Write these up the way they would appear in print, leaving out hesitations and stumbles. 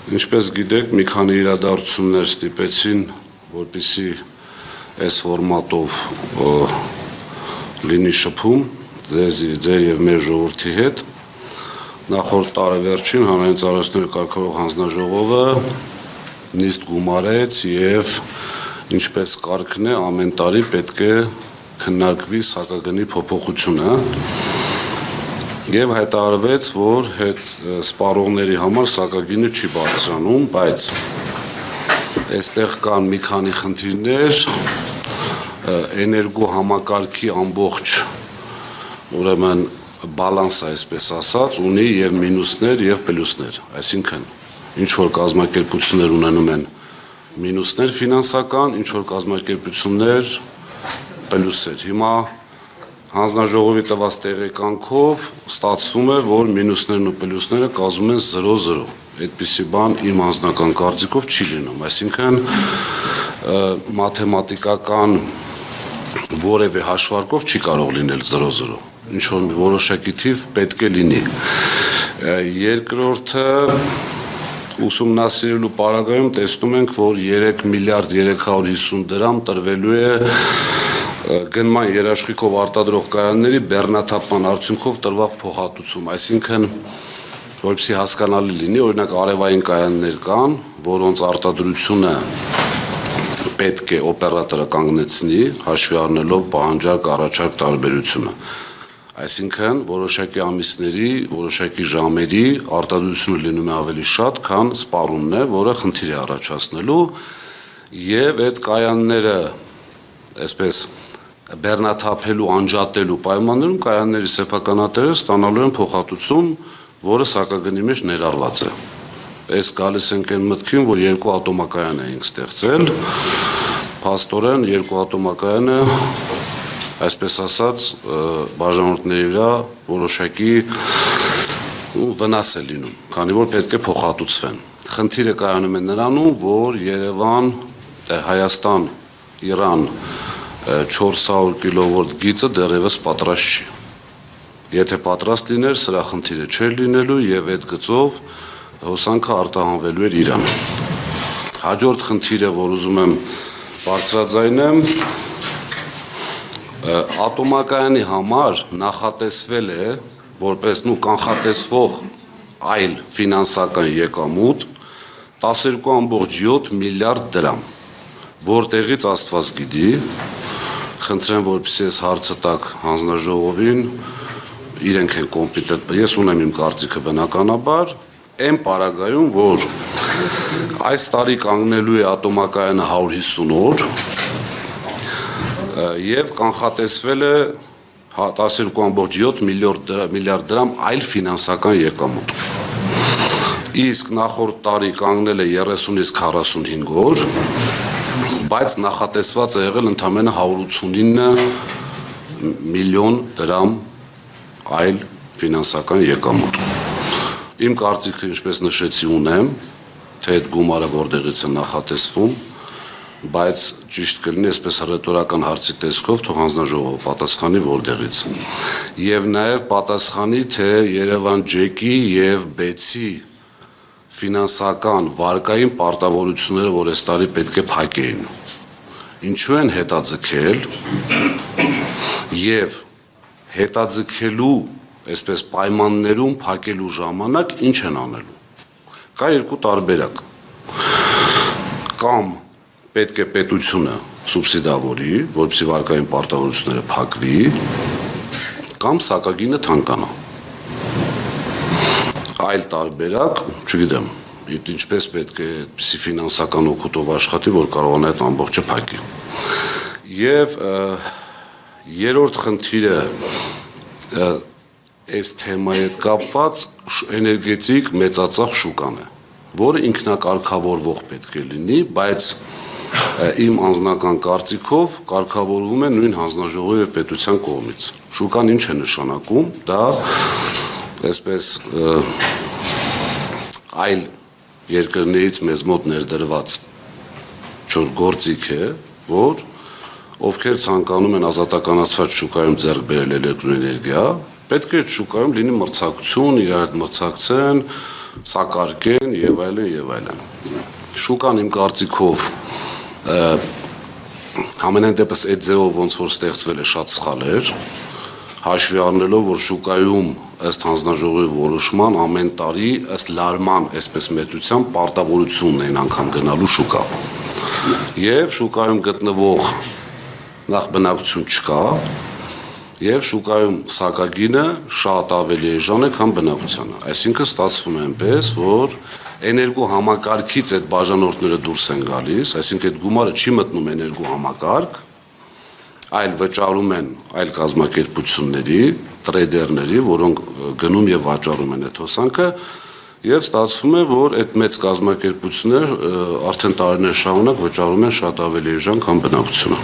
Ինչպես գիտեք, մի քանի իրադարձություններ ստիպեցին, որպեսզի այս ֆորմատով լինի շփում ձեր եւ մեր ժողովրդի հետ։ Նախորդ տարեվերջին հանրային ծառայությունների կարգավորող հանձնաժողովը նիստ գումարեց եւ ինչպես կարգն է ամեն տարի պետք է քննարկվի սակագնի փոփոխությունը եւ հայտարարվեց, որ հետ սպառողների համար սակագինը չի բարձրանում, բայց այստեղ կան մի քանի խնդիրներ, էներգո համակարգի ամբողջ ուրեմն բալանսը, այսպես ասած, ունի եւ մինուսներ եւ պլյուսներ, այսինքն ինչ որ կազմակերպություններ ունենում են մինուսներ ֆինանսական, ինչ որ կազմակերպություններ պլյուսեր։ Հիմա հանձնաժողովի տված տեղեկանքով ստացվում է, որ մինուսներն ու պլյուսները կազմում են 0-0։ Այդպիսի բան իմ անձնական կարծիքով չի լինում, այսինքն մաթեմատիկական որևէ հաշվարկով չի կարող լինել 0-0։ Ինչ որ որոշակի թիվ պետք է լինի։ Երկրորդը ուսումնասիրելու պարագայում տեսնում ենք, որ 3 միլիարդ 350 դրամ տրվելու է գնման երաշխիքով արտադրող կայանների բեռնաթափման արդյունքով տրվող փոխհատուցում, այսինքն որպեսզի հասկանալի լինի, օրինակ արևային կայաններ կան, որոնց արտադրությունը պետք է օպերատորը կանգնեցնի, հաշվի առնելով պահանջարկ առաջարկ տարբերությունը։ Այսինքն որոշակի ամիսների, որոշակի ժամերի արտադրությունը լինում է ավելի շատ, քան սպառումն է, որը խնդիր է առաջացնելու, եւ այդ կայանները այսպես բեռնաթափելու, անջատելու պայմաններում կայանների սեփականատերերը ստանալու են փոխհատուցում, որը սակագնի մեջ ներառված է։ Այս գալիս ենք այն մտքին, որ երկու ատոմակայան էինք ստեղծել, փաստորեն երկու ատոմակայանը, այսպես ասած, բաժանորդների վրա որոշակի վնաս է լինում, քանի որ պետք է փոխհատուցվեն։ Խնդիրը կայանում է նրանում, որ Երևան, Հայաստան, Իրան 400 կիլովոլտ գիծը դեռևս պատրաստ չի։ Եթե պատրաստ լիներ, սրա խնդիրը չէր լինելու եւ այդ գծով հոսանքը արտահանվելու էր Իրան։ Հաջորդ խնդիրը, որ ուզում եմ բարձրաձայնեմ, ատոմակայանի համար նախատեսվել է որպես կանխատեսվող այլ ֆինանսական եկամուտ 12.7 միլիարդ դրամ, որտեղից Աստված գիտի, խնդրեմ, որպեսզի այս հարցը տակ հանձնաժողովին, իրենք են կոմպետենտ, ես ունեմ իմ կարծիքը բնականաբար, այն պարագայում, որ այս տարի կանգնելու է ատոմակայանը 150 օր եւ կանխատեսվել է 12.7 միլիարդ դրամ այլ ֆինանսական եկամուտ։ Իսկ նախորդ տարի կանգնել է 30-ից 45 օր, բայց նախատեսված է եղել ընդամենը 189 միլիոն դրամ այլ ֆինանսական եկամուտ։ Իմ կարծիքը, ինչպես նշեցի, ունեմ, թե այդ գումարը որտեղից է նախատեսվում, բայց ճիշտ կլինի այսպես հռետորական հարցի տեսքով թող հանձնաժողովը պատասխանի որտեղից։ Եվ նաև պատասխանի, թե Երևան ջեկի եւ բեցի ֆինանսական վարկային պարտավորությունները, որ այս տարի պետք է փակեին, ինչու են հետաձգել եւ հետաձգելու այսպես պայմաններում փակելու ժամանակ ինչ են անելու։ Կա երկու տարբերակ։ Կամ պետք է պետությունը սուբսիդավորի, որպեսզի վարկային պարտավորությունները փակվի, կամ սակագինը թանկանա։ Այլ տարբերակ, չգիտեմ, ինչպես պետք է այդպիսի ֆինանսական օգուտով աշխատի, որ կարողանա այդ ամբողջը փակի։ Եվ երրորդ խնդիրը այս թեմայի հետ կապված էներգետիկ մեծածախ շուկան է, որը ինքնակարգավորվող պետք է լինի, բայց իմ անձնական կարծիքով կարգավորվում է նույն հանձնաժողովի եւ պետության կողմից։ Շուկան ինչ է նշանակում, դա այսպես այլ երկրներից մեզ մոտ ներդրված գործիք է, որ ովքեր ցանկանում են ազատականացված շուկայում ձեռք բերել էլեկտրոէներգիա, պետք է այդ շուկայում լինի մրցակցություն, իրար հետ մրցակցեն, սակարկեն եւ այլն եւ այլն։ Շուկան իմ կարծիքով ամենայն դեպս այդ ձևով ոնց որ ստեղծվել է շատ սխալ էր, հաշվի առնելով որ շուկայում ըստ հանձնաժողովի որոշման ամեն տարի ըստ լարման այսպես մեծության պարտավորությունն են անգամ գնալու շուկա։ Եվ շուկայում գտնվող նախ բնակություն չկա, եւ շուկայում սակագինը շատ ավելի էժան է, քան բնակությանը։ Այսինքն ստացվում է այնպես, որ էներգո համակարգից այդ բաժանորդները դուրս են գալիս, այսինքն այդ գումարը չի մտնում էներգո համակարգ, այլ վճարում են այլ կազմակերպությունների, տրեյդերների, որոնք գնում եւ վաճառում են այդ հոսանքը, եւ ստացվում է, որ այդ մեծ կազմակերպություններ արդեն տարիներ շարունակ վճարում են շատ ավելի էժան, քան բնակությունը։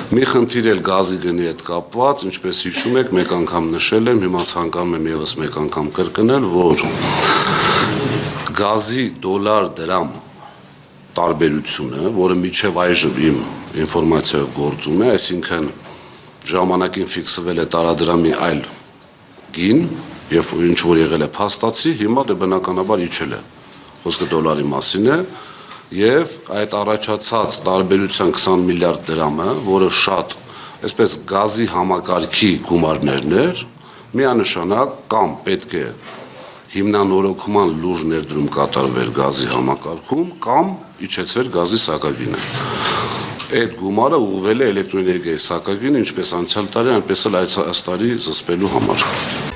Մի խնդիր էլ գազի գնի հետ կապված, ինչպես հիշում եք, մեկ անգամ նշել եմ, հիմա ցանկանում եմ եւս մեկ անգամ կրկնել, որ գազի դոլար դրամ տարբերությունը, որը միջև այժմ իմ ինֆորմացիայով գործում է, այսինքն ժամանակին ֆիքսվել է տարադրամի այլ գին, եւ ինչ որ եղել է փաստացի, հիմա դե բնականաբար իջել է։ Խոսքը դոլարի մասին է, եւ այդ առաջացած տարբերության 20 միլիարդ դրամը, որը շատ, այսպես գազի համակարգի գումարներն էր, միանշանակ կամ պետք է հիմնանորոգման լուրջ ներդրում կատարվեր գազի համակարգում, կամ իջեցվեր գազի սակագինը։ Այդ գումարը ուղղվել է էլեկտրոէներգիայի սակագինը, ինչպես անցյալ տարի, այնպես էլ այս տարի զսպելու համար։